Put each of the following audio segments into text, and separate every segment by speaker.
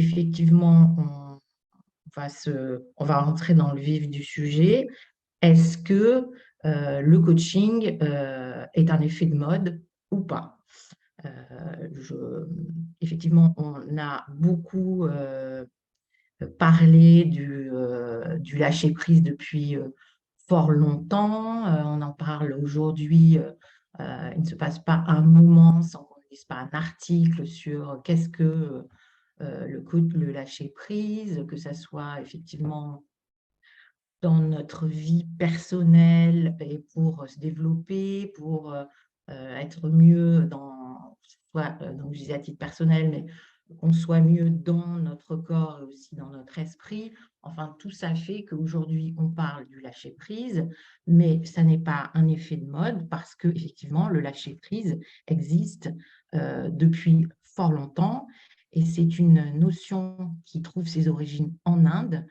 Speaker 1: effectivement, on va rentrer dans le vif du sujet. Est-ce que le coaching est un effet de mode ou pas? Effectivement, on a beaucoup parlé du lâcher-prise depuis fort longtemps. On en parle aujourd'hui. Il ne se passe pas un moment sans qu'on ne lise pas un article sur qu'est-ce que le lâcher-prise, que ça soit effectivement dans notre vie personnelle et pour se développer, pour être mieux soit, donc je disais à titre personnel, mais qu'on soit mieux dans notre corps et aussi dans notre esprit. Enfin, tout ça fait qu'aujourd'hui, on parle du lâcher-prise, mais ça n'est pas un effet de mode parce que effectivement, le lâcher-prise existe depuis fort longtemps et c'est une notion qui trouve ses origines en Inde.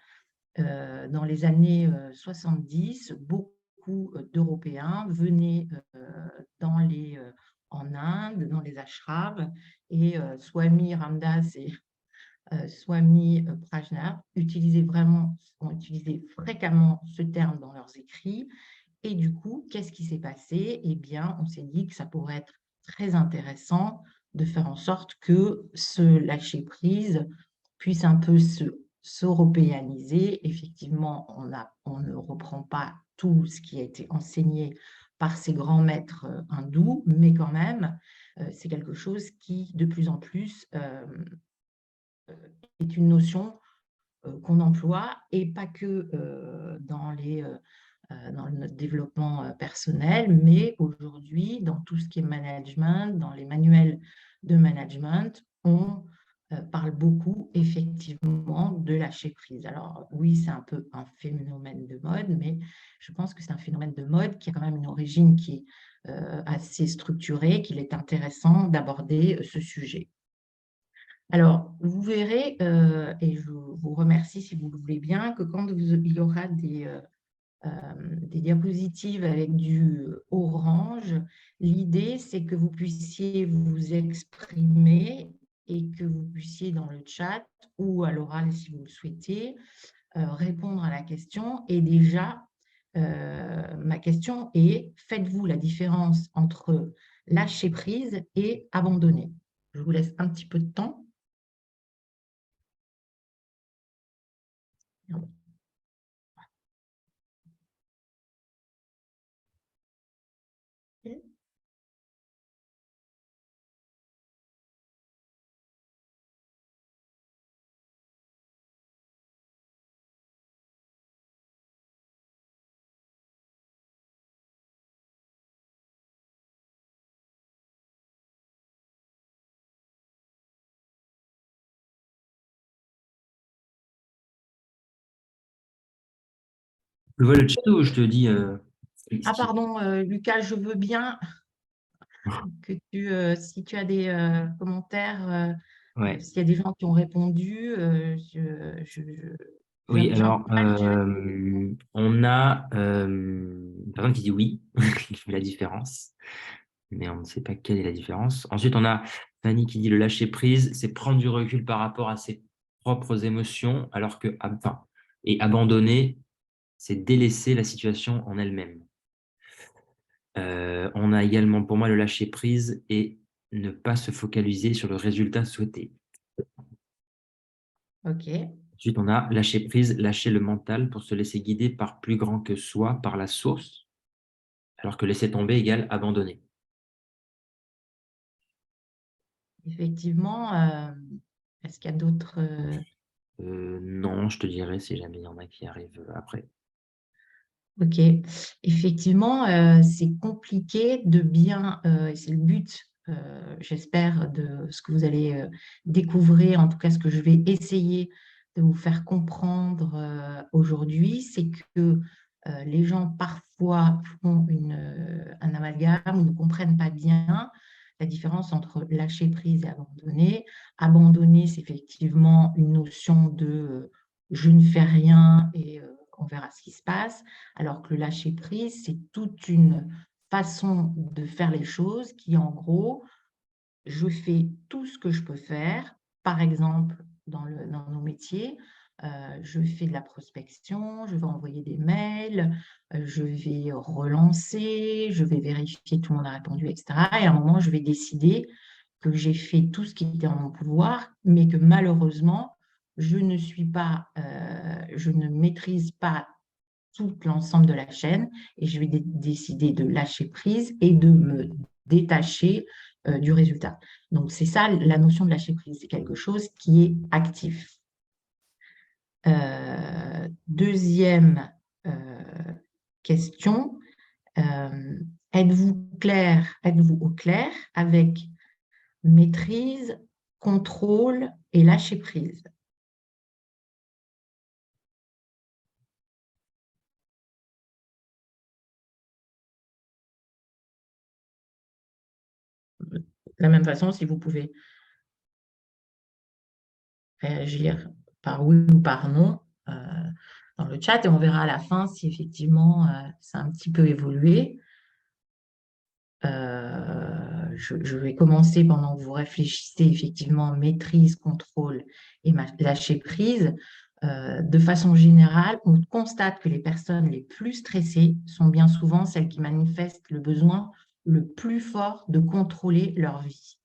Speaker 1: Dans les années 70, beaucoup d'Européens venaient en Inde, dans les ashrams, et Swami Ramdas et Swami Prajna ont utilisé fréquemment ce terme dans leurs écrits. Et du coup, qu'est-ce qui s'est passé? Eh bien, on s'est dit que ça pourrait être très intéressant de faire en sorte que ce lâcher-prise puisse un peu s'européaniser. Effectivement, on ne reprend pas tout ce qui a été enseigné par ces grands maîtres hindous, mais quand même, c'est quelque chose qui, de plus en plus, est une notion qu'on emploie et pas que dans notre développement personnel, mais aujourd'hui, dans tout ce qui est management, dans les manuels de management, on parle beaucoup effectivement de lâcher prise. Alors oui, c'est un peu un phénomène de mode, mais je pense que c'est un phénomène de mode qui a quand même une origine qui est assez structurée, qu'il est intéressant d'aborder ce sujet. Alors, vous verrez, et je vous remercie si vous le voulez bien, que quand il y aura des diapositives avec du orange, l'idée, c'est que vous puissiez vous exprimer et que vous puissiez dans le chat ou à l'oral, si vous le souhaitez, répondre à la question. Et déjà, ma question est, faites-vous la différence entre lâcher prise et abandonner? Je vous laisse un petit peu de temps.
Speaker 2: Je vois le chat ou je te dis
Speaker 1: Ah
Speaker 2: explique.
Speaker 1: pardon, Lucas, je veux bien que si tu as des commentaires,
Speaker 2: Ouais.
Speaker 1: s'il y a des gens qui ont répondu,
Speaker 2: Oui, alors
Speaker 1: j'encourage.
Speaker 2: on a une personne qui dit oui, qui fait la différence, mais on ne sait pas quelle est la différence. Ensuite, on a Fanny qui dit le lâcher prise, c'est prendre du recul par rapport à ses propres émotions, alors que enfin, et abandonner, c'est délaisser la situation en elle-même. On a également pour moi le lâcher prise et ne pas se focaliser sur le résultat souhaité.
Speaker 1: Ok,
Speaker 2: Ensuite, on a lâcher prise, lâcher le mental pour se laisser guider par plus grand que soi, par la source, alors que laisser tomber égale abandonner.
Speaker 1: effectivement. Est-ce qu'il y a d'autres
Speaker 2: Non, je te dirai si jamais il y en a qui arrivent après.
Speaker 1: Ok, effectivement, c'est compliqué de bien, et c'est le but, j'espère, de ce que vous allez découvrir, en tout cas ce que je vais essayer de vous faire comprendre aujourd'hui, c'est que les gens parfois font un amalgame ou ne comprennent pas bien la différence entre lâcher prise et abandonner. Abandonner, c'est effectivement une notion de je ne fais rien et on verra ce qui se passe. Alors que le lâcher prise, c'est toute une façon de faire les choses qui, en gros, je fais tout ce que je peux faire. Par exemple, dans nos métiers, je fais de la prospection, je vais envoyer des mails, je vais relancer, je vais vérifier que tout le monde a répondu, etc. Et à un moment, je vais décider que j'ai fait tout ce qui était en mon pouvoir, mais que malheureusement, je ne maîtrise pas tout l'ensemble de la chaîne et je vais décider de lâcher prise et de me détacher du résultat. Donc, c'est ça la notion de lâcher prise, c'est quelque chose qui est actif. Deuxième question, êtes-vous au clair avec maîtrise, contrôle et lâcher prise? De la même façon, si vous pouvez réagir par oui ou par non dans le chat, et on verra à la fin si effectivement ça a un petit peu évolué. Je vais commencer pendant que vous réfléchissez effectivement maîtrise, contrôle et lâcher prise. De façon générale, on constate que les personnes les plus stressées sont bien souvent celles qui manifestent le besoin le plus fort de contrôler leur vie,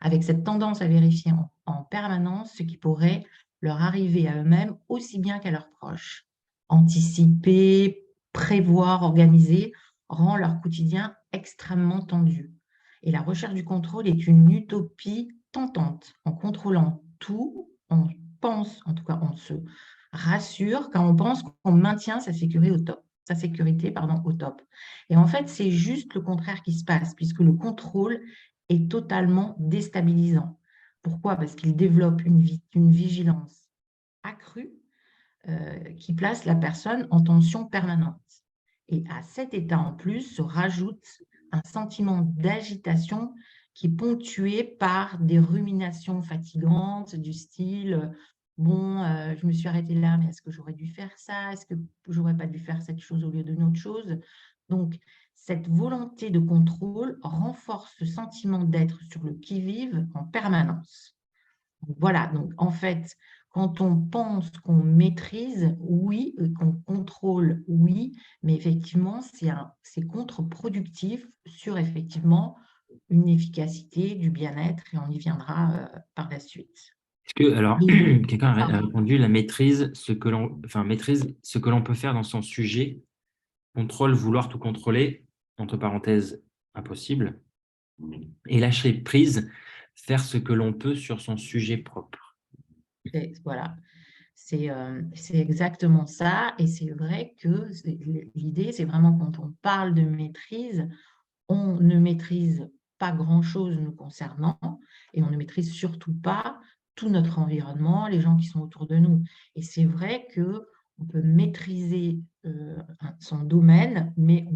Speaker 1: avec cette tendance à vérifier en permanence ce qui pourrait leur arriver à eux-mêmes aussi bien qu'à leurs proches. Anticiper, prévoir, organiser rend leur quotidien extrêmement tendu. Et la recherche du contrôle est une utopie tentante. En contrôlant tout, on pense, en tout cas on se rassure quand on pense qu'on maintient sa sécurité au top. Au top. Et en fait, c'est juste le contraire qui se passe, puisque le contrôle est totalement déstabilisant. Pourquoi? Parce qu'il développe une vigilance accrue qui place la personne en tension permanente. Et à cet état en plus se rajoute un sentiment d'agitation qui est ponctué par des ruminations fatigantes du style bon, je me suis arrêtée là, mais est-ce que j'aurais dû faire ça? Est-ce que j'aurais pas dû faire cette chose au lieu d'une autre chose? Donc, cette volonté de contrôle renforce ce sentiment d'être sur le qui-vive en permanence. Voilà, donc en fait, quand on pense qu'on maîtrise, oui, qu'on contrôle, oui, mais effectivement, c'est contre-productif sur effectivement une efficacité, du bien-être, et on y viendra par la suite.
Speaker 2: Est-ce que, alors,
Speaker 1: Et,
Speaker 2: quelqu'un a
Speaker 1: pardon.
Speaker 2: répondu la maîtrise, maîtrise ce que l'on peut faire dans son sujet, contrôle, vouloir tout contrôler, entre parenthèses, impossible, et lâcher prise, faire ce que l'on peut sur son sujet propre.
Speaker 1: Voilà, c'est exactement ça. Et c'est vrai que l'idée, c'est vraiment quand on parle de maîtrise, on ne maîtrise pas grand-chose nous concernant et on ne maîtrise surtout pas tout notre environnement, les gens qui sont autour de nous. Et c'est vrai qu'on peut maîtriser son domaine, mais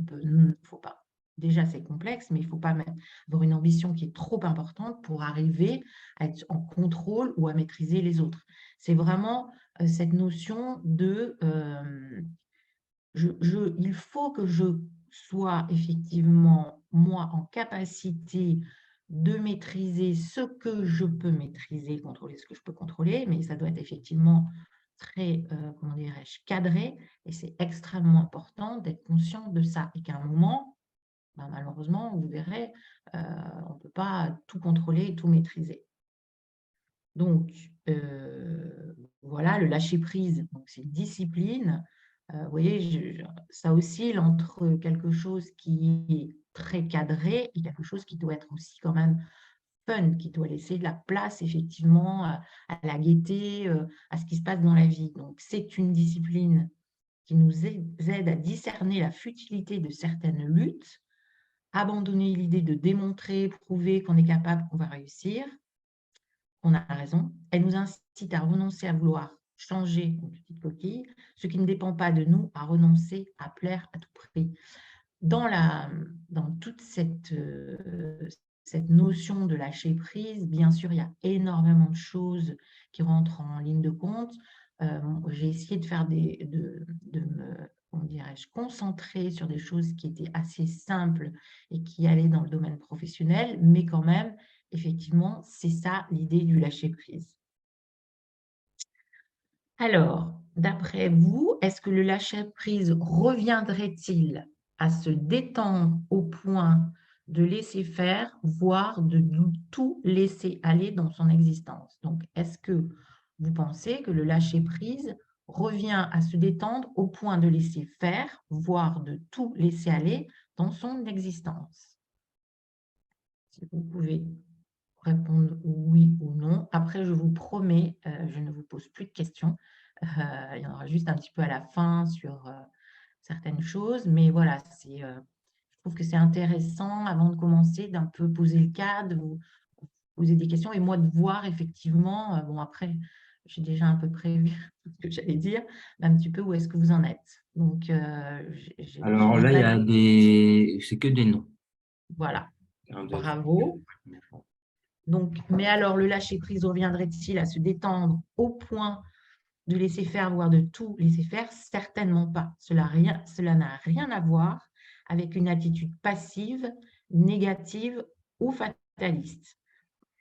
Speaker 1: faut pas. Déjà, c'est complexe, mais il ne faut pas avoir une ambition qui est trop importante pour arriver à être en contrôle ou à maîtriser les autres. C'est vraiment cette notion de il faut que je sois effectivement, moi, en capacité de maîtriser ce que je peux maîtriser, contrôler ce que je peux contrôler, mais ça doit être effectivement très, comment dirais-je, cadré, et c'est extrêmement important d'être conscient de ça, et qu'à un moment, ben, malheureusement, vous verrez, on ne peut pas tout contrôler et tout maîtriser. Donc, voilà, le lâcher-prise, c'est une discipline. Vous voyez, ça oscille entre quelque chose qui est très cadré et quelque chose qui doit être aussi quand même fun, qui doit laisser de la place effectivement à la gaieté, à ce qui se passe dans la vie. Donc, c'est une discipline qui nous aide à discerner la futilité de certaines luttes, abandonner l'idée de démontrer, prouver qu'on est capable, qu'on va réussir. On a raison. Elle nous incite à renoncer à vouloir changer une petite coquille, ce qui ne dépend pas de nous, à renoncer à plaire à tout prix. Dans toute cette notion de lâcher prise, bien sûr, il y a énormément de choses qui rentrent en ligne de compte. J'ai essayé de me, comment dirais-je, concentrer sur des choses qui étaient assez simples et qui allaient dans le domaine professionnel, mais quand même, effectivement, c'est ça l'idée du lâcher prise. Alors, d'après vous, est-ce que le lâcher-prise reviendrait-il à se détendre au point de laisser faire, voire de tout laisser aller dans son existence? Donc, est-ce que vous pensez que le lâcher-prise revient à se détendre au point de laisser faire, voire de tout laisser aller dans son existence? Si vous pouvez répondre oui ou non. Après, je vous promets, je ne vous pose plus de questions. Il y en aura juste un petit peu à la fin sur, certaines choses, mais voilà, je trouve que c'est intéressant avant de commencer d'un peu poser le cadre, de vous poser des questions et moi de voir effectivement, bon après, j'ai déjà un peu prévu ce que j'allais dire, mais un petit peu où est-ce que vous en êtes. Donc, je
Speaker 2: Alors là, il y
Speaker 1: voudrais
Speaker 2: a des... C'est que des noms.
Speaker 1: voilà,
Speaker 2: Un, deux, trois, quatre,
Speaker 1: bravo. Donc, mais alors le lâcher-prise reviendrait-il à se détendre au point de laisser faire, voire de tout laisser faire? Certainement pas. Cela n'a rien à voir avec une attitude passive, négative ou fataliste.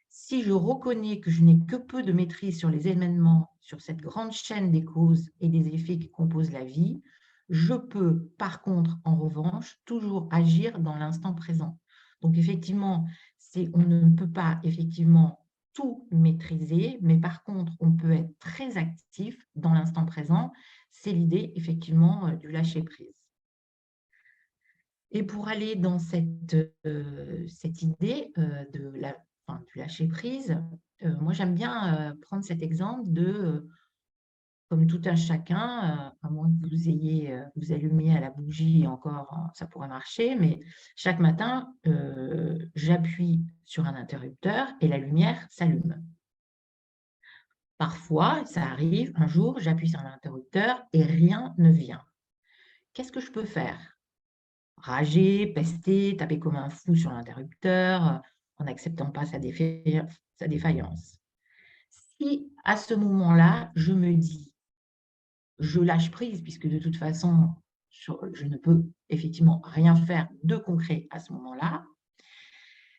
Speaker 1: Si je reconnais que je n'ai que peu de maîtrise sur les événements, sur cette grande chaîne des causes et des effets qui composent la vie, je peux, par contre, en revanche, toujours agir dans l'instant présent. Donc, effectivement, on ne peut pas effectivement tout maîtriser, mais par contre, on peut être très actif dans l'instant présent. C'est l'idée, effectivement, du lâcher-prise. Et pour aller dans cette idée du lâcher-prise, moi j'aime bien prendre cet exemple comme tout un chacun, à moins que vous allumiez à la bougie, et encore ça pourrait marcher, mais chaque matin, j'appuie sur un interrupteur et la lumière s'allume. Parfois, ça arrive, un jour, j'appuie sur l'interrupteur et rien ne vient. Qu'est-ce que je peux faire? Rager, pester, taper comme un fou sur l'interrupteur, en n'acceptant pas sa défaillance. Si à ce moment-là, je me dis: «Je lâche prise» puisque de toute façon, je ne peux effectivement rien faire de concret à ce moment-là.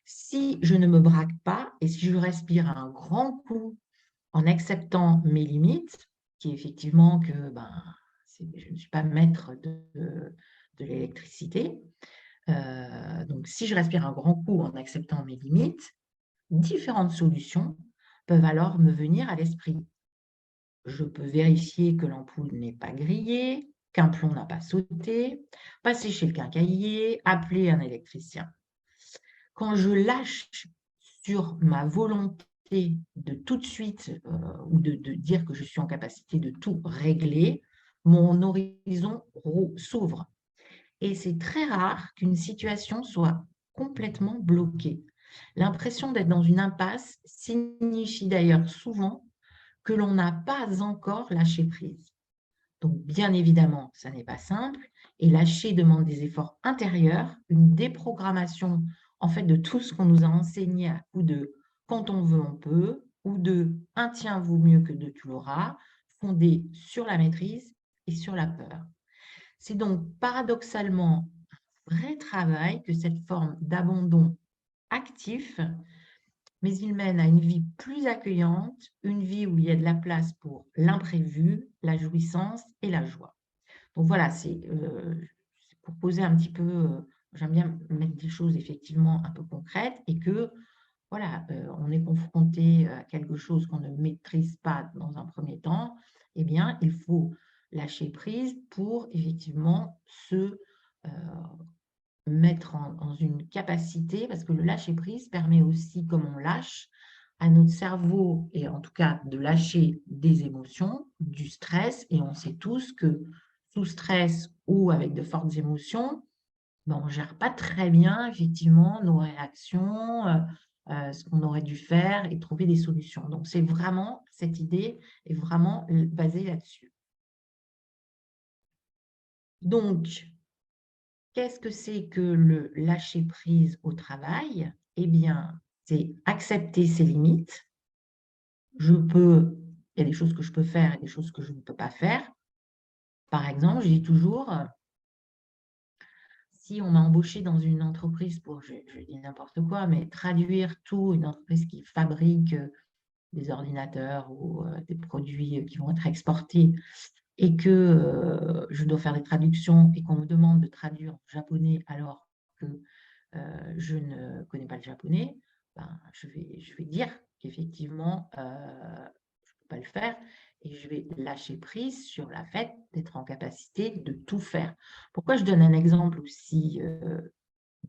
Speaker 1: Si je ne me braque pas et si je respire un grand coup en acceptant mes limites, qui est effectivement que, je ne suis pas maître de l'électricité. Donc si je respire un grand coup en acceptant mes limites, différentes solutions peuvent alors me venir à l'esprit. Je peux vérifier que l'ampoule n'est pas grillée, qu'un plomb n'a pas sauté, passer chez le quincaillier, appeler un électricien. Quand je lâche sur ma volonté de tout de suite, ou de dire que je suis en capacité de tout régler, mon horizon s'ouvre. Et c'est très rare qu'une situation soit complètement bloquée. L'impression d'être dans une impasse signifie d'ailleurs souvent que l'on n'a pas encore lâché prise. Donc, bien évidemment, ça n'est pas simple et lâcher demande des efforts intérieurs, une déprogrammation en fait de tout ce qu'on nous a enseigné à coup de quand on veut, on peut, ou de un tien vaut mieux que deux tu l'auras, fondé sur la maîtrise et sur la peur. C'est donc paradoxalement un vrai travail que cette forme d'abandon actif, mais il mène à une vie plus accueillante, une vie où il y a de la place pour l'imprévu, la jouissance et la joie. Donc voilà, c'est pour poser un petit peu, j'aime bien mettre des choses effectivement un peu concrètes et que voilà, on est confronté à quelque chose qu'on ne maîtrise pas dans un premier temps, eh bien, il faut lâcher prise pour effectivement se mettre dans une capacité, parce que le lâcher prise permet aussi, comme on lâche, à notre cerveau, et en tout cas de lâcher des émotions, du stress, et on sait tous que sous stress ou avec de fortes émotions, on ne gère pas très bien effectivement nos réactions, ce qu'on aurait dû faire et trouver des solutions. Donc c'est vraiment cette idée est vraiment basée là-dessus. Donc, qu'est-ce que c'est que le lâcher prise au travail? Eh bien, c'est accepter ses limites. Il y a des choses que je peux faire et des choses que je ne peux pas faire. Par exemple, je dis toujours, si on m'a embauché dans une entreprise pour, je dis n'importe quoi, mais traduire tout, une entreprise qui fabrique des ordinateurs ou des produits qui vont être exportés et que je dois faire des traductions et qu'on me demande de traduire en japonais alors que je ne connais pas le japonais, ben, je vais dire qu'effectivement, je ne peux pas le faire et je vais lâcher prise sur la fait d'être en capacité de tout faire. Pourquoi je donne un exemple aussi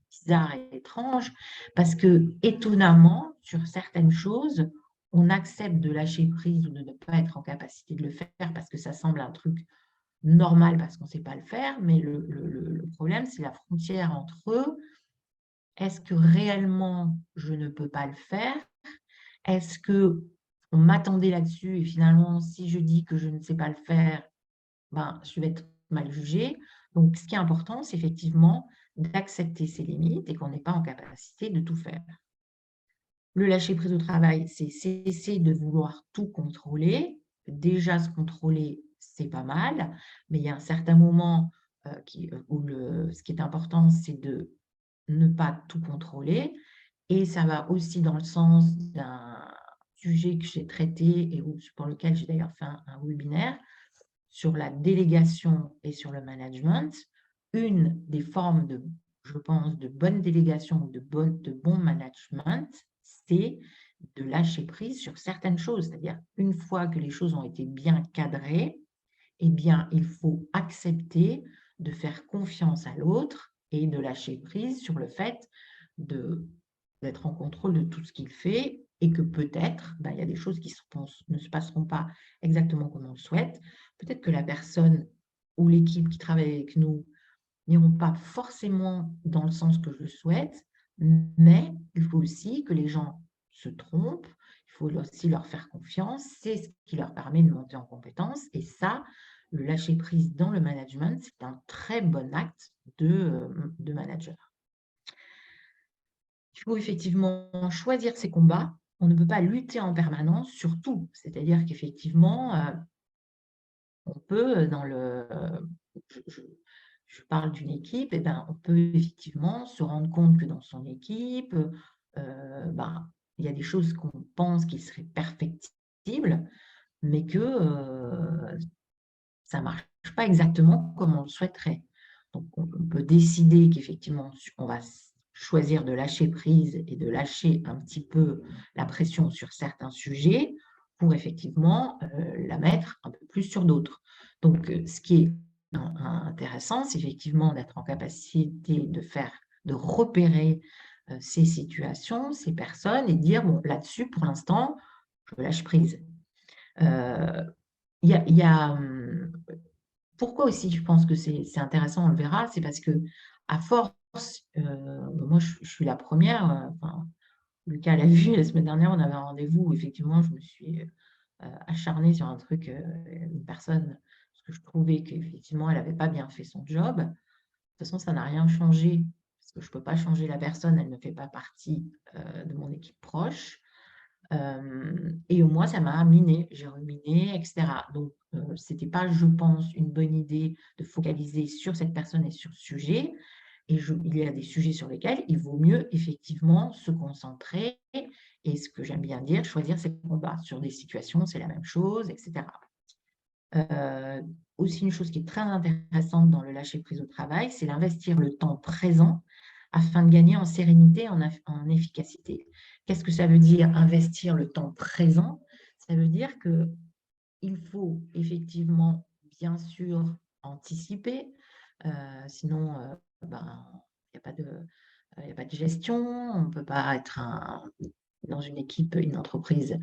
Speaker 1: bizarre et étrange? Parce que étonnamment, sur certaines choses, on accepte de lâcher prise ou de ne pas être en capacité de le faire parce que ça semble un truc normal parce qu'on ne sait pas le faire, mais le problème, c'est la frontière entre eux. Est-ce que réellement je ne peux pas le faire? Est-ce qu'on m'attendait là-dessus et finalement, si je dis que je ne sais pas le faire, ben, je vais être mal jugée. Donc, ce qui est important, c'est effectivement d'accepter ses limites et qu'on n'est pas en capacité de tout faire. Le lâcher prise au travail, c'est cesser de vouloir tout contrôler. Déjà, se contrôler, c'est pas mal, mais il y a un certain moment où ce qui est important, c'est de ne pas tout contrôler. Et ça va aussi dans le sens d'un sujet que j'ai traité et pour lequel j'ai d'ailleurs fait un webinaire sur la délégation et sur le management. Une des formes je pense, de bonne délégation ou de bon management, c'est de lâcher prise sur certaines choses. C'est-à-dire, une fois que les choses ont été bien cadrées, eh bien, il faut accepter de faire confiance à l'autre et de lâcher prise sur le fait d'être en contrôle de tout ce qu'il fait et que peut-être, il y a des choses qui ne se passeront pas exactement comme on le souhaite. Peut-être que la personne ou l'équipe qui travaille avec nous n'iront pas forcément dans le sens que je souhaite, mais il faut aussi que les gens se trompent, il faut aussi leur faire confiance, c'est ce qui leur permet de monter en compétence et ça, le lâcher prise dans le management, c'est un très bon acte de manager. Il faut effectivement choisir ses combats, on ne peut pas lutter en permanence sur tout, c'est-à-dire qu'effectivement, on peut je parle d'une équipe, et ben, on peut effectivement se rendre compte que dans son équipe, il y a des choses qu'on pense qui seraient perfectibles, mais que ça ne marche pas exactement comme on le souhaiterait. Donc, on peut décider qu'effectivement, on va choisir de lâcher prise et de lâcher un petit peu la pression sur certains sujets pour effectivement la mettre un peu plus sur d'autres. Donc, ce qui est intéressant, c'est effectivement d'être en capacité de repérer ces situations, ces personnes et de dire, bon, là-dessus, pour l'instant, je lâche prise. Il y a pourquoi aussi je pense que c'est intéressant, on le verra, c'est parce que à force, moi je suis la première, enfin, Lucas l'a vu la semaine dernière, on avait un rendez-vous où effectivement je me suis acharnée sur un truc, une personne, parce que je trouvais qu'effectivement elle n'avait pas bien fait son job. De toute façon, ça n'a rien changé, parce que je ne peux pas changer la personne, elle ne fait pas partie de mon équipe proche. Et au moins, ça m'a miné, j'ai ruminé, etc. Donc, ce n'était pas, je pense, une bonne idée de focaliser sur cette personne et sur ce sujet. Et il y a des sujets sur lesquels il vaut mieux effectivement se concentrer et ce que j'aime bien dire, choisir ses combats. Sur des situations, c'est la même chose, etc. Aussi, une chose qui est très intéressante dans le lâcher-prise au travail, c'est d'investir le temps présent afin de gagner en sérénité, en efficacité. Qu'est-ce que ça veut dire investir le temps présent? Ça veut dire qu'il faut effectivement, bien sûr, anticiper, sinon il n'y a pas de gestion, on ne peut pas être dans une équipe, une entreprise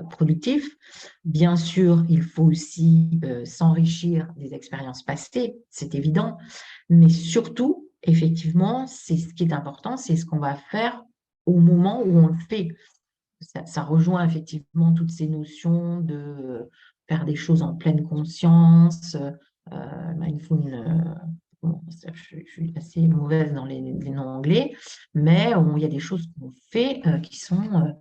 Speaker 1: productive. Bien sûr, il faut aussi s'enrichir des expériences passées, c'est évident, mais surtout, effectivement, c'est ce qui est important, c'est ce qu'on va faire au moment où on le fait. Ça rejoint effectivement toutes ces notions de faire des choses en pleine conscience, mindful, je suis assez mauvaise dans les noms anglais, mais il y a des choses qu'on fait qui sont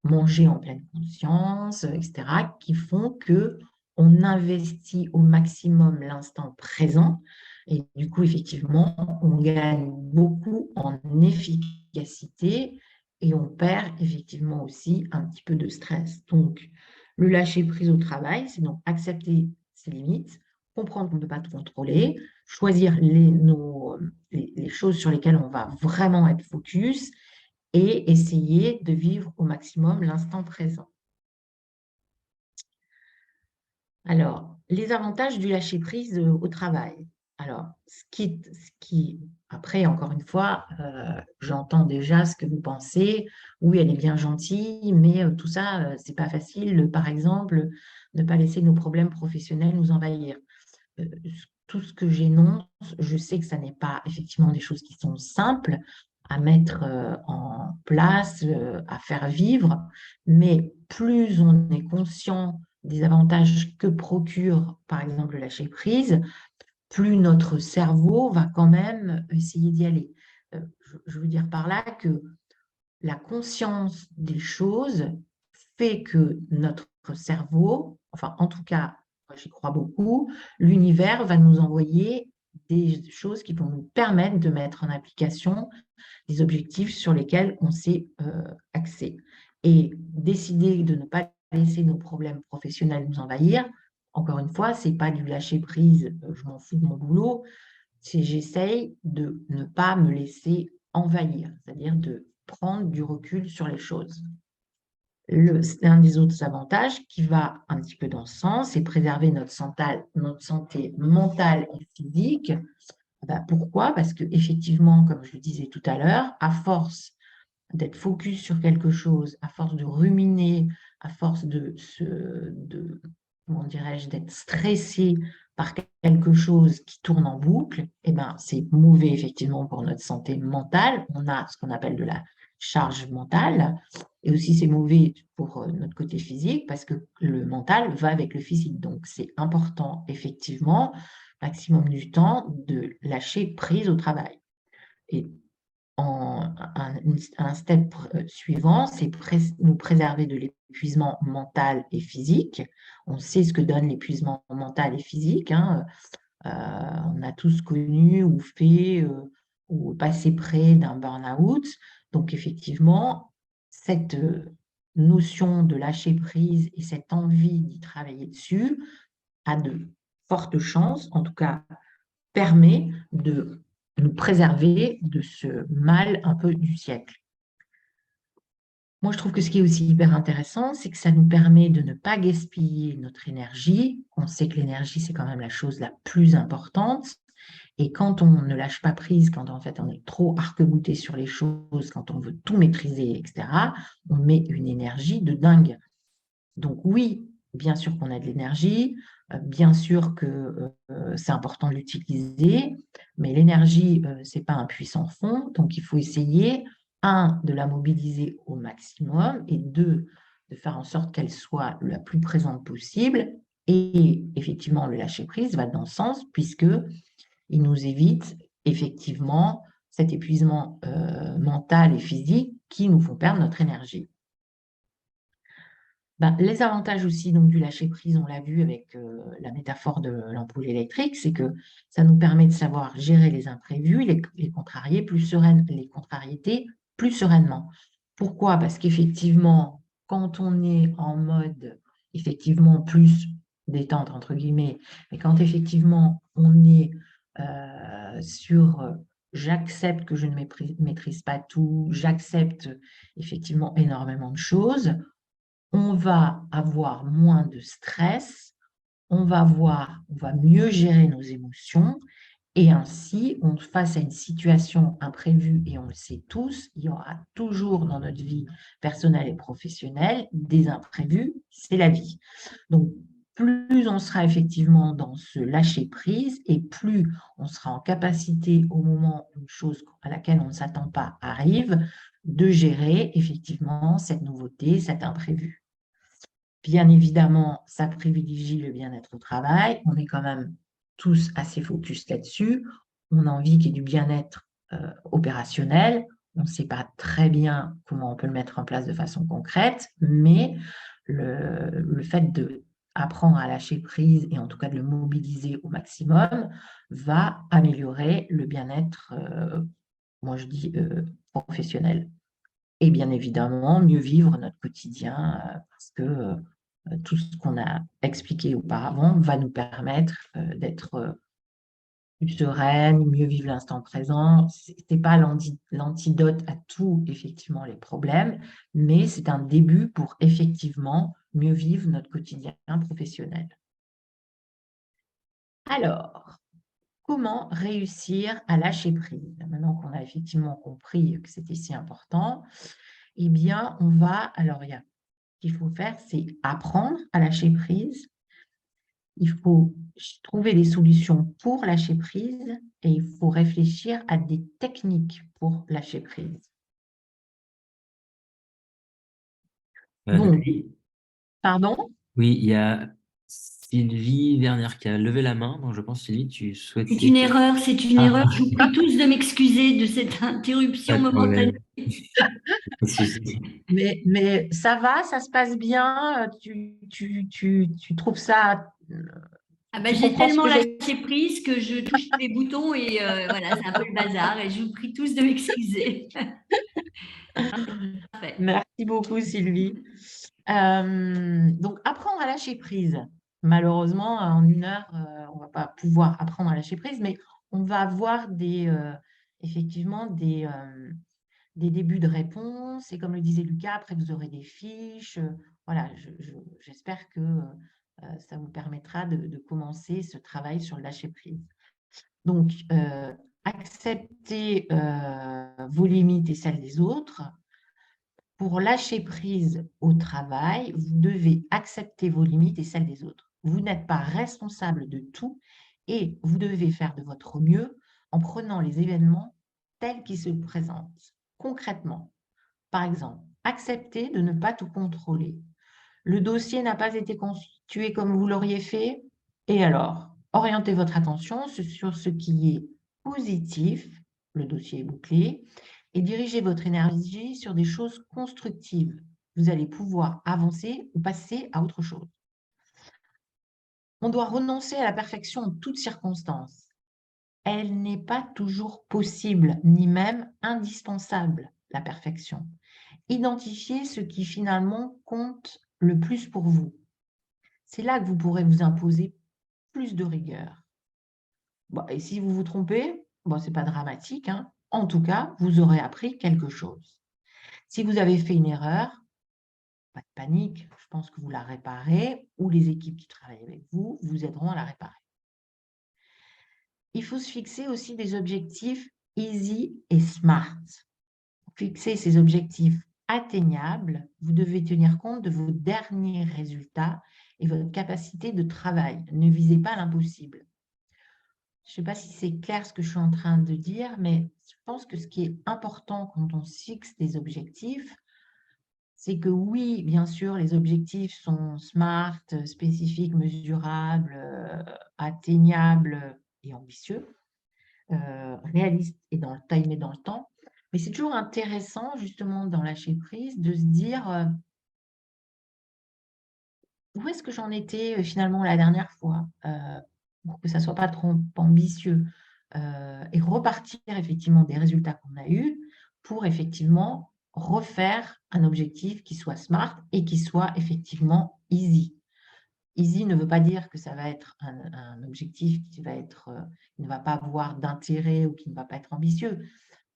Speaker 1: manger en pleine conscience, etc., qui font qu'on investit au maximum l'instant présent et du coup, effectivement, on gagne beaucoup en efficacité et on perd effectivement aussi un petit peu de stress. Donc, le lâcher prise au travail, c'est donc accepter ses limites, comprendre qu'on ne peut pas tout contrôler, choisir les choses sur lesquelles on va vraiment être focus et essayer de vivre au maximum l'instant présent. Alors, les avantages du lâcher-prise au travail. Alors, après, encore une fois, j'entends déjà ce que vous pensez. Oui, elle est bien gentille, mais tout ça, c'est pas facile. Par exemple, ne pas laisser nos problèmes professionnels nous envahir. Euh, Tout ce que j'énonce, je sais que ça n'est pas effectivement des choses qui sont simples à mettre en place, à faire vivre, mais plus on est conscient des avantages que procure, par exemple, le lâcher prise, plus notre cerveau va quand même essayer d'y aller. Je veux dire par là que la conscience des choses fait que notre cerveau, enfin en tout cas, moi, j'y crois beaucoup, l'univers va nous envoyer des choses qui vont nous permettre de mettre en application des objectifs sur lesquels on s'est axé. Et décider de ne pas laisser nos problèmes professionnels nous envahir, encore une fois, ce n'est pas du lâcher prise, je m'en fous de mon boulot, c'est j'essaye de ne pas me laisser envahir, c'est-à-dire de prendre du recul sur les choses. C'est un des autres avantages qui va un petit peu dans ce sens, c'est préserver notre santé mentale et physique. Pourquoi? Parce qu'effectivement, comme je le disais tout à l'heure, à force d'être focus sur quelque chose, à force de ruminer, à force comment dirais-je, d'être stressé par quelque chose qui tourne en boucle, eh ben, c'est mauvais effectivement pour notre santé mentale. On a ce qu'on appelle de la charge mentale. Et aussi, c'est mauvais pour notre côté physique parce que le mental va avec le physique. Donc, c'est important, effectivement, maximum du temps, de lâcher prise au travail. Et un step suivant, c'est nous préserver de l'épuisement mental et physique. On sait ce que donne l'épuisement mental et physique, hein. On a tous connu ou fait ou passé près d'un burn-out. Donc effectivement, cette notion de lâcher prise et cette envie d'y travailler dessus a de fortes chances, en tout cas permet de nous préserver de ce mal un peu du siècle. Moi, je trouve que ce qui est aussi hyper intéressant, c'est que ça nous permet de ne pas gaspiller notre énergie. On sait que l'énergie, c'est quand même la chose la plus importante. Et quand on ne lâche pas prise, quand en fait on est trop arc-bouté sur les choses, quand on veut tout maîtriser, etc., on met une énergie de dingue. Donc oui, bien sûr qu'on a de l'énergie, bien sûr que c'est important de l'utiliser, mais l'énergie, ce n'est pas un puissant fond, donc il faut essayer, un, de la mobiliser au maximum, et deux, de faire en sorte qu'elle soit la plus présente possible. Et effectivement, le lâcher-prise va dans ce sens, puisqu'il nous évite effectivement cet épuisement mental et physique qui nous font perdre notre énergie. Les avantages aussi donc, du lâcher-prise, on l'a vu avec la métaphore de l'ampoule électrique, c'est que ça nous permet de savoir gérer les imprévus, les contrariés les contrariétés plus sereinement. Pourquoi? Parce qu'effectivement, quand on est en mode effectivement plus détente, entre guillemets, mais quand effectivement on est sur j'accepte que je ne maîtrise pas tout, j'accepte effectivement énormément de choses, on va avoir moins de stress, on va mieux gérer nos émotions et ainsi, face à une situation imprévue, et on le sait tous, il y aura toujours dans notre vie personnelle et professionnelle des imprévus, c'est la vie. Donc, plus on sera effectivement dans ce lâcher-prise et plus on sera en capacité, au moment où une chose à laquelle on ne s'attend pas arrive, de gérer effectivement cette nouveauté, cet imprévu. Bien évidemment, ça privilégie le bien-être au travail. On est quand même tous assez focus là-dessus. On a envie qu'il y ait du bien-être opérationnel. On ne sait pas très bien comment on peut le mettre en place de façon concrète, mais le fait d'apprendre à lâcher prise et en tout cas de le mobiliser au maximum va améliorer le bien-être, moi je dis, professionnel. et bien évidemment, mieux vivre notre quotidien parce que tout ce qu'on a expliqué auparavant va nous permettre d'être plus sereine, mieux vivre l'instant présent. Ce n'est pas l'antidote à tous, effectivement, les problèmes, mais c'est un début pour effectivement mieux vivre notre quotidien professionnel. Alors, comment réussir à lâcher prise? Maintenant qu'on a effectivement compris que c'était si important, eh bien, alors, ce qu'il faut faire, c'est apprendre à lâcher prise. Il faut trouver des solutions pour lâcher prise et il faut réfléchir à des techniques pour lâcher prise. Donc,
Speaker 2: Nathalie,
Speaker 1: pardon?
Speaker 2: oui, il y a Sylvie Werner qui a levé la main. Donc, je pense, Sylvie, tu
Speaker 3: C'est
Speaker 2: souhaitais...
Speaker 3: une erreur, c'est une
Speaker 2: Ah,
Speaker 3: erreur. Je vous prie tous de m'excuser de cette interruption
Speaker 2: pas de
Speaker 3: momentanée.
Speaker 2: problème. Pas de souci.
Speaker 1: Mais ça va, ça se passe bien? Tu trouves ça...
Speaker 3: Ah ben,
Speaker 1: Tu
Speaker 3: j'ai
Speaker 1: comprends ce
Speaker 3: tellement
Speaker 1: que je...
Speaker 3: lâché prise que je touche les boutons et voilà, c'est un peu le bazar. Et je vous prie tous de m'excuser. Parfait.
Speaker 1: Merci beaucoup, Sylvie. Donc, apprendre à lâcher prise. Malheureusement, en 1 heure, on ne va pas pouvoir apprendre à lâcher prise, mais on va avoir effectivement des débuts de réponse. Et comme le disait Lucas, après, vous aurez des fiches. Voilà, j'espère que ça vous permettra de commencer ce travail sur le lâcher prise. Donc, accepter vos limites et celles des autres. Pour lâcher prise au travail, vous devez accepter vos limites et celles des autres. Vous n'êtes pas responsable de tout et vous devez faire de votre mieux en prenant les événements tels qu'ils se présentent. Concrètement, par exemple, accepter de ne pas tout contrôler. Le dossier n'a pas été constitué comme vous l'auriez fait. Et alors, orientez votre attention sur ce qui est positif, le dossier est bouclé, et dirigez votre énergie sur des choses constructives. Vous allez pouvoir avancer ou passer à autre chose. On doit renoncer à la perfection en toutes circonstances. Elle n'est pas toujours possible, ni même indispensable, la perfection. Identifiez ce qui finalement compte le plus pour vous. C'est là que vous pourrez vous imposer plus de rigueur. Bon, et si vous vous trompez, bon, ce n'est pas dramatique, hein. En tout cas, vous aurez appris quelque chose. Si vous avez fait une erreur, pas de panique, je pense que vous la réparez ou les équipes qui travaillent avec vous vous aideront à la réparer. Il faut se fixer aussi des objectifs easy et smart. Pour fixer ces objectifs atteignables, vous devez tenir compte de vos derniers résultats et votre capacité de travail. Ne visez pas l'impossible. Je ne sais pas si c'est clair ce que je suis en train de dire, mais je pense que ce qui est important quand on se fixe des objectifs, c'est que oui, bien sûr, les objectifs sont smart, spécifiques, mesurables, atteignables et ambitieux, réalistes et dans le time et dans le temps. Mais c'est toujours intéressant, justement, dans lâcher prise, de se dire où est-ce que j'en étais finalement la dernière fois, pour que ça ne soit pas trop ambitieux, et repartir effectivement des résultats qu'on a eus pour effectivement refaire un objectif qui soit smart et qui soit effectivement easy. Easy ne veut pas dire que ça va être un objectif qui ne va pas avoir d'intérêt ou qui ne va pas être ambitieux,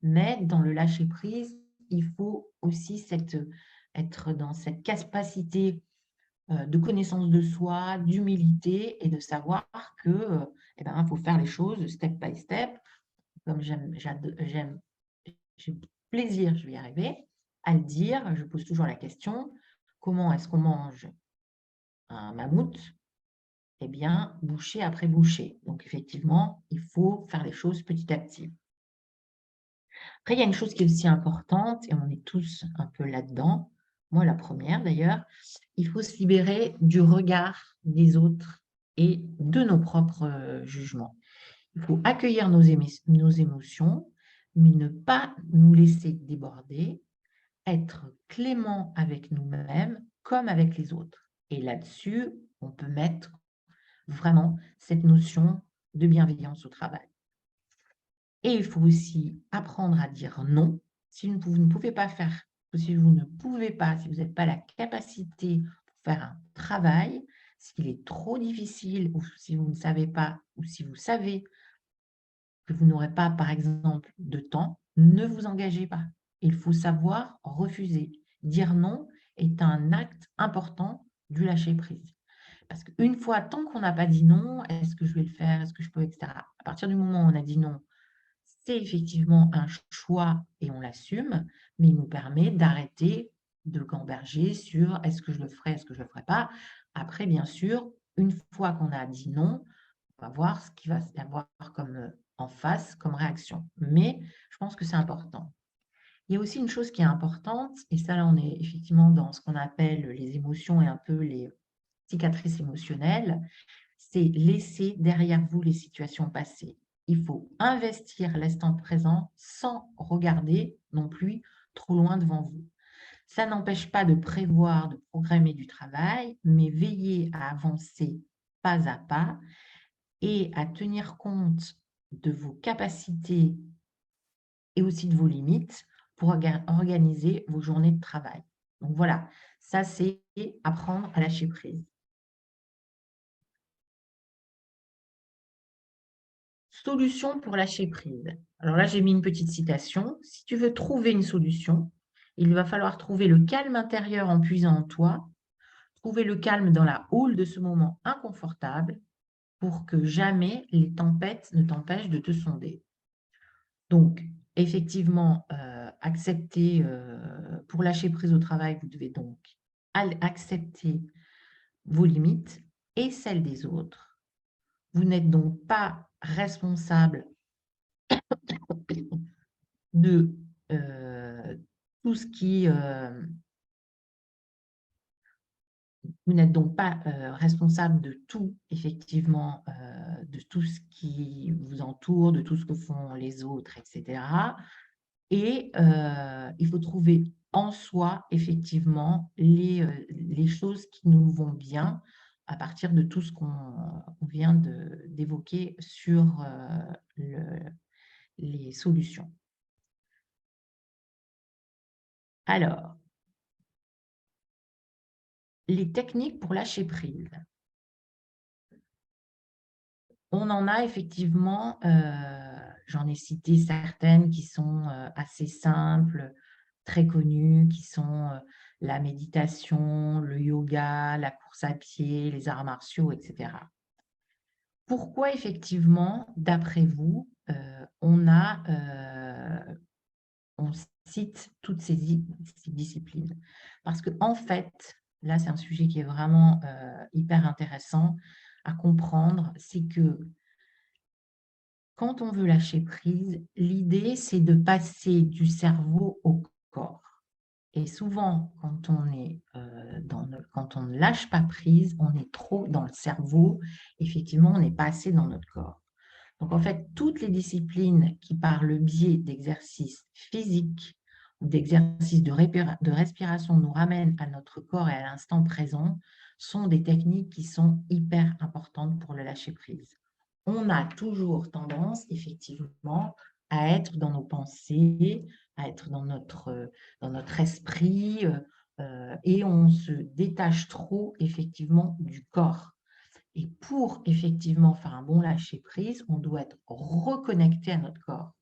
Speaker 1: mais dans le lâcher prise, il faut aussi être dans cette capacité de connaissance de soi, d'humilité et de savoir que eh ben, faut faire les choses step by step. Comme j'ai plaisir, je vais y arriver, à le dire. Je pose toujours la question, comment est-ce qu'on mange un mammouth? Eh bien, bouchée après bouchée. Donc, effectivement, il faut faire les choses petit à petit. Après, il y a une chose qui est aussi importante, et on est tous un peu là-dedans, moi la première d'ailleurs, il faut se libérer du regard des autres et de nos propres jugements. Il faut accueillir nos émotions, mais ne pas nous laisser déborder, être clément avec nous-mêmes comme avec les autres. Et là-dessus, on peut mettre vraiment cette notion de bienveillance au travail. Et il faut aussi apprendre à dire non. Si vous ne pouvez pas faire si vous ne pouvez pas, si vous n'avez pas la capacité pour faire un travail, s'il est trop difficile ou si vous ne savez pas ou si vous savez que vous n'aurez pas, par exemple, de temps, ne vous engagez pas. Il faut savoir refuser. Dire non est un acte important du lâcher-prise. Parce qu'une fois, tant qu'on n'a pas dit non, est-ce que je vais le faire, est-ce que je peux, etc. À partir du moment où on a dit non, c'est effectivement un choix et on l'assume, mais il nous permet d'arrêter de gamberger sur est-ce que je le ferai, est-ce que je ne le ferai pas. Après, bien sûr, une fois qu'on a dit non, on va voir ce qu'il va y avoir comme en face, comme réaction. Mais je pense que c'est important. Il y a aussi une chose qui est importante, et ça, là, on est effectivement dans ce qu'on appelle les émotions et un peu les cicatrices émotionnelles, c'est laisser derrière vous les situations passées. Il faut investir l'instant présent sans regarder non plus trop loin devant vous. Ça n'empêche pas de prévoir, de programmer du travail, mais veillez à avancer pas à pas et à tenir compte de vos capacités et aussi de vos limites pour organiser vos journées de travail. Donc voilà, ça c'est apprendre à lâcher prise. Solution pour lâcher prise. Alors là, j'ai mis une petite citation. Si tu veux trouver une solution, il va falloir trouver le calme intérieur en puisant en toi, trouver le calme dans la houle de ce moment inconfortable pour que jamais les tempêtes ne t'empêchent de te sonder. Donc, effectivement, accepter, pour lâcher prise au travail, vous devez donc accepter vos limites et celles des autres. Vous n'êtes donc pas responsable de tout ce qui... vous n'êtes donc pas responsable de tout, effectivement, de tout ce qui vous entoure, de tout ce que font les autres, etc. Et il faut trouver en soi, effectivement, les choses qui nous vont bien à partir de tout ce qu'on vient d'évoquer sur les solutions. Alors, les techniques pour lâcher prise. On en a effectivement, j'en ai cité certaines qui sont assez simples, très connues, qui sont la méditation, le yoga, la course à pied, les arts martiaux, etc. Pourquoi effectivement, d'après vous, on cite toutes ces disciplines? Parce qu'en fait, là c'est un sujet qui est vraiment hyper intéressant à comprendre, c'est que quand on veut lâcher prise, l'idée, c'est de passer du cerveau au corps. Et souvent, quand on ne lâche pas prise, on est trop dans le cerveau. Effectivement, on n'est pas assez dans notre corps. Donc, en fait, toutes les disciplines qui, par le biais d'exercices physiques ou d'exercices de respiration, nous ramènent à notre corps et à l'instant présent, sont des techniques qui sont hyper importantes pour le lâcher prise. On a toujours tendance, effectivement, à être dans nos pensées, à être dans notre esprit, et on se détache trop, effectivement, du corps. Et pour, effectivement, faire un bon lâcher-prise, on doit être reconnecté à notre corps.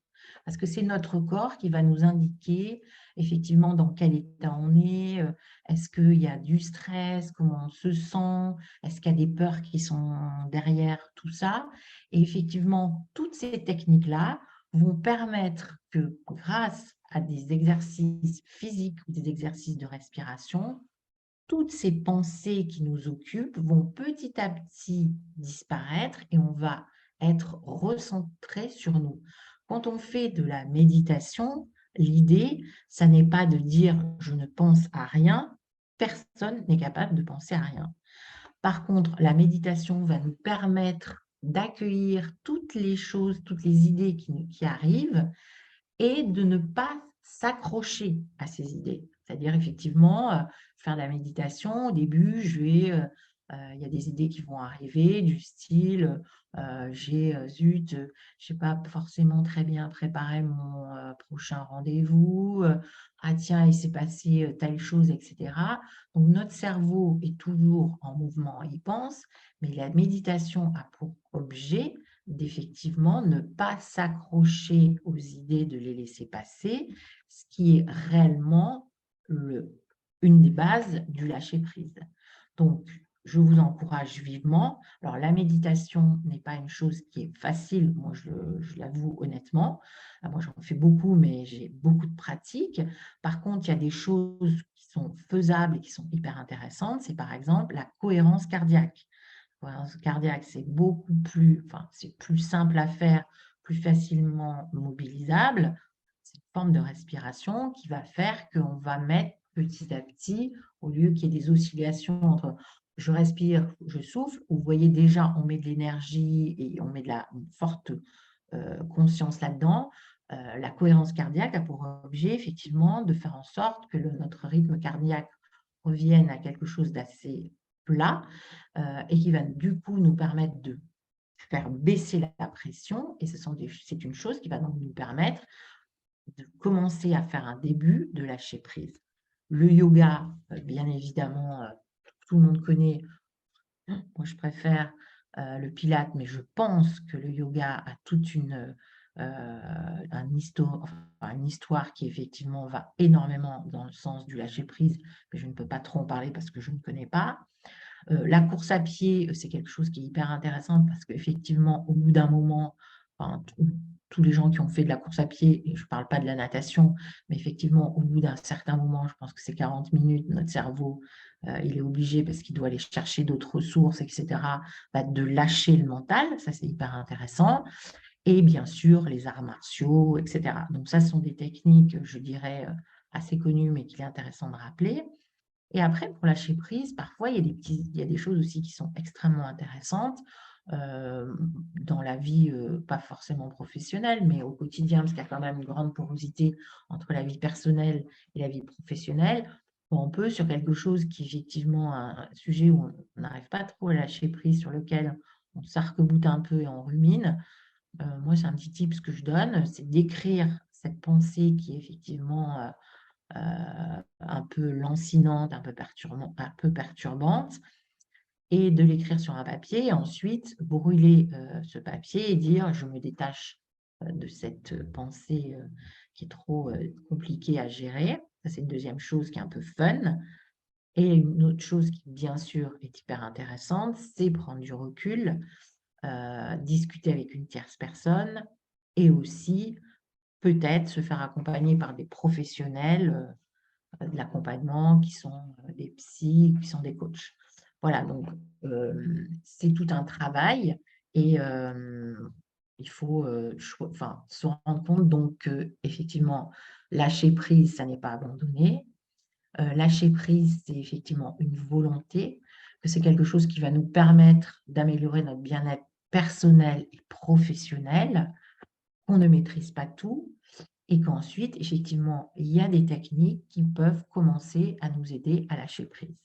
Speaker 1: Parce que c'est notre corps qui va nous indiquer, effectivement, dans quel état on est, est-ce qu'il y a du stress, comment on se sent, est-ce qu'il y a des peurs qui sont derrière tout ça. Et effectivement, toutes ces techniques-là vont permettre que, grâce à des exercices physiques ou des exercices de respiration, toutes ces pensées qui nous occupent vont petit à petit disparaître et on va être recentré sur nous. Quand on fait de la méditation, l'idée, ça n'est pas de dire « je ne pense à rien », personne n'est capable de penser à rien. Par contre, la méditation va nous permettre d'accueillir toutes les choses, toutes les idées qui arrivent et de ne pas s'accrocher à ces idées. C'est-à-dire, effectivement, faire de la méditation, au début, je vais Il y a des idées qui vont arriver du style, zut, je n'ai pas forcément très bien préparé mon prochain rendez-vous, ah tiens, il s'est passé telle chose, etc. Donc, notre cerveau est toujours en mouvement, il pense, mais la méditation a pour objet d'effectivement ne pas s'accrocher aux idées, de les laisser passer, ce qui est réellement une des bases du lâcher-prise. Donc, je vous encourage vivement. Alors, la méditation n'est pas une chose qui est facile, moi je l'avoue honnêtement. Moi, j'en fais beaucoup, mais j'ai beaucoup de pratiques. Par contre, il y a des choses qui sont faisables et qui sont hyper intéressantes. C'est par exemple la cohérence cardiaque. La cohérence cardiaque, c'est beaucoup plus, enfin, c'est plus simple à faire, plus facilement mobilisable. C'est une forme de respiration qui va faire qu'on va mettre petit à petit, au lieu qu'il y ait des oscillations entre je respire, je souffle, vous voyez déjà, on met de l'énergie et on met de la une forte conscience là-dedans. La cohérence cardiaque a pour objet effectivement de faire en sorte que notre rythme cardiaque revienne à quelque chose d'assez plat et qui va du coup nous permettre de faire baisser la pression. Et c'est une chose qui va donc nous permettre de commencer à faire un début de lâcher prise. Le yoga, bien évidemment, tout le monde connaît. Moi, je préfère le Pilate, mais je pense que le yoga a toute une histoire qui effectivement va énormément dans le sens du lâcher-prise, mais je ne peux pas trop en parler parce que je ne connais pas. La course à pied, c'est quelque chose qui est hyper intéressant parce qu'effectivement, au bout d'un moment, enfin, tous les gens qui ont fait de la course à pied, et je ne parle pas de la natation, mais effectivement, au bout d'un certain moment, je pense que c'est 40 minutes, notre cerveau, il est obligé, parce qu'il doit aller chercher d'autres ressources, etc., de lâcher le mental. Ça, c'est hyper intéressant. Et bien sûr, les arts martiaux, etc. Donc ça, ce sont des techniques, je dirais, assez connues, mais qu'il est intéressant de rappeler. Et après, pour lâcher prise, parfois, il y a des choses aussi qui sont extrêmement intéressantes dans la vie, pas forcément professionnelle, mais au quotidien, parce qu'il y a quand même une grande porosité entre la vie personnelle et la vie professionnelle. On peut, sur quelque chose qui est effectivement un sujet où on n'arrive pas trop à lâcher prise, sur lequel on s'arc-boute un peu et on rumine. Moi, c'est un petit tip que je donne, c'est d'écrire cette pensée qui est effectivement un peu lancinante, un peu perturbante, et de l'écrire sur un papier, et ensuite brûler ce papier et dire je me détache de cette pensée qui est trop compliquée à gérer. Ça, c'est une deuxième chose qui est un peu fun. Et une autre chose qui, bien sûr, est hyper intéressante, c'est prendre du recul, discuter avec une tierce personne et aussi peut-être se faire accompagner par des professionnels de l'accompagnement, qui sont des psys, qui sont des coachs. Voilà, donc c'est tout un travail et il faut se rendre compte donc qu'effectivement, lâcher prise, ça n'est pas abandonner. Lâcher prise, c'est effectivement une volonté, que c'est quelque chose qui va nous permettre d'améliorer notre bien-être personnel et professionnel, qu'on ne maîtrise pas tout, et qu'ensuite, effectivement, il y a des techniques qui peuvent commencer à nous aider à lâcher prise.